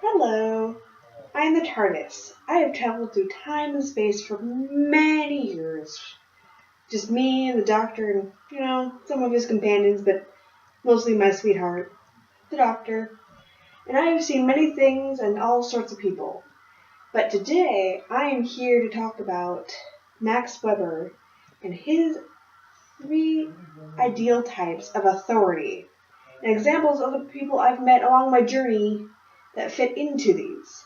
Hello, I am the TARDIS. I have traveled through time and space for many years. Just me and the Doctor and, some of his companions, but mostly my sweetheart, the Doctor. And I have seen many things and all sorts of people. But today, I am here to talk about Max Weber and his 3 ideal types of authority, and examples of the people I've met along my journey that fit into these.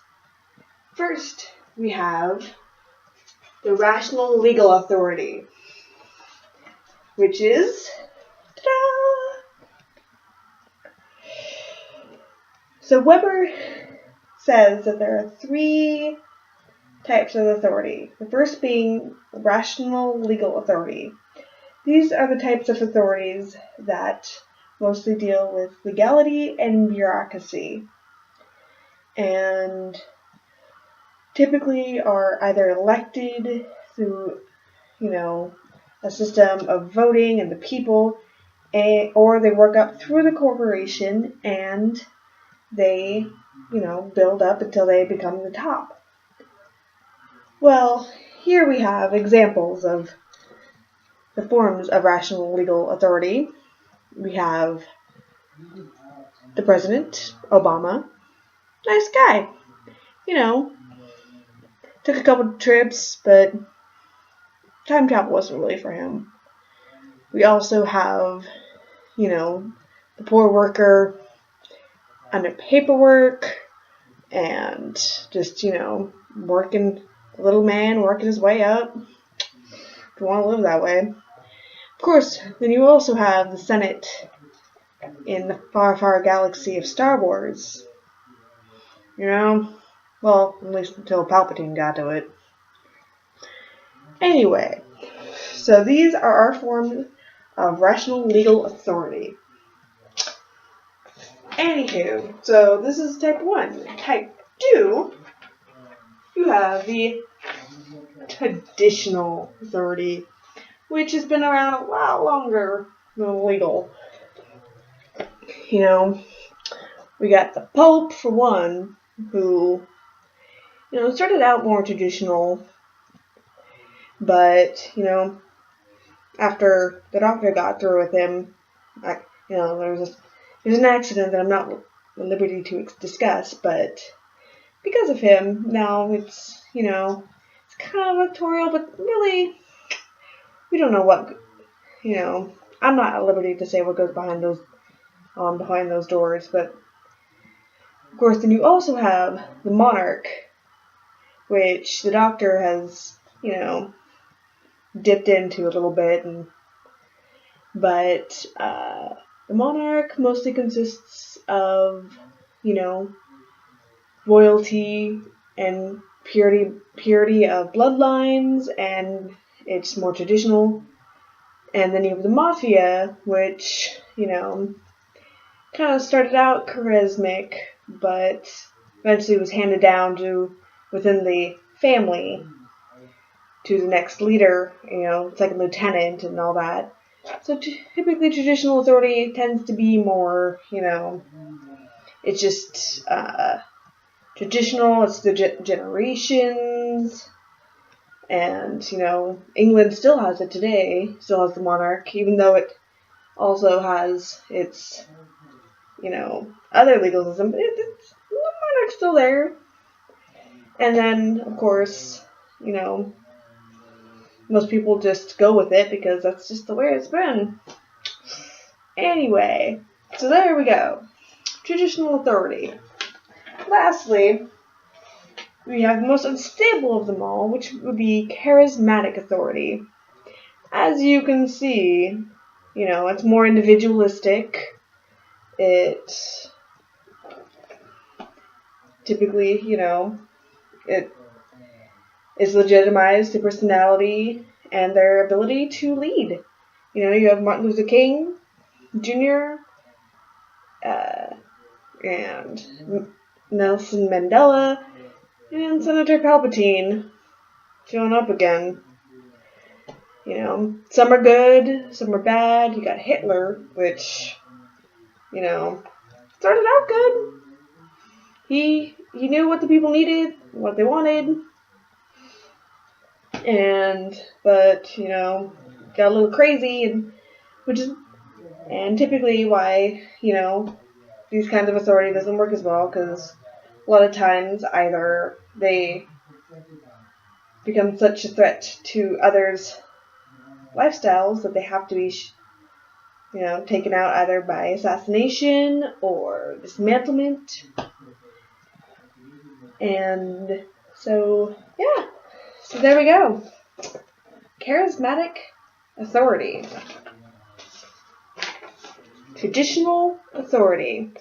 First, we have the rational legal authority, which is, so Weber says that there are 3 types of authority. The first being rational legal authority. These are the types of authorities that mostly deal with legality and bureaucracy, and typically are either elected through, a system of voting and the people, or they work up through the corporation and they, build up until they become the top. Well, here we have examples of the forms of rational legal authority. We have the president, Obama. Nice guy. Took a couple trips, but time travel wasn't really for him. We also have, the poor worker under paperwork and just, working, the little man working his way up. If you want to live that way. Of course, then you also have the Senate in the far, far galaxy of Star Wars. Well, at least until Palpatine got to it. Anyway, so these are our forms of rational legal authority. Anywho, so this is type 1. Type 2, you have the traditional authority, which has been around a lot longer than legal. We got the Pope, for one, who, started out more traditional, but, after the Doctor got through with him, there's an accident that I'm not at liberty to discuss, but because of him, now it's, it's kind of electoral, but really, we don't know what, I'm not at liberty to say what goes behind those doors, but of course, then you also have the monarch, which the Doctor has, dipped into a little bit, but the monarch mostly consists of, royalty and purity of bloodlines, and it's more traditional. And then you have the mafia, which, kind of started out charismatic, but eventually was handed down to within the family to the next leader, second lieutenant and all that. So typically traditional authority tends to be more, it's just traditional, it's the generations, and, England still has it today, still has the monarch, even though it also has its, other legalism, but it's the monarch's still there. And then, of course, most people just go with it because that's just the way it's been. Anyway, so there we go. Traditional authority. Lastly, we have the most unstable of them all, which would be charismatic authority. As you can see, it's more individualistic. It typically, it is legitimized through personality and their ability to lead. You have Martin Luther King Jr. And Nelson Mandela and Senator Palpatine showing up again. Some are good, some are bad. You got Hitler, which, started out good. He knew what the people needed, what they wanted, but got a little crazy, and typically why these kinds of authority doesn't work as well, because a lot of times either they become such a threat to others' lifestyles that they have to be taken out either by assassination or dismantlement. And so there we go. Charismatic authority. Traditional authority.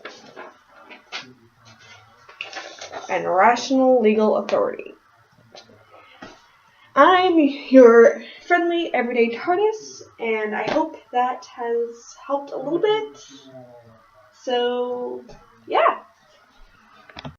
And rational legal authority. I'm your friendly everyday TARDIS, and I hope that has helped a little bit. So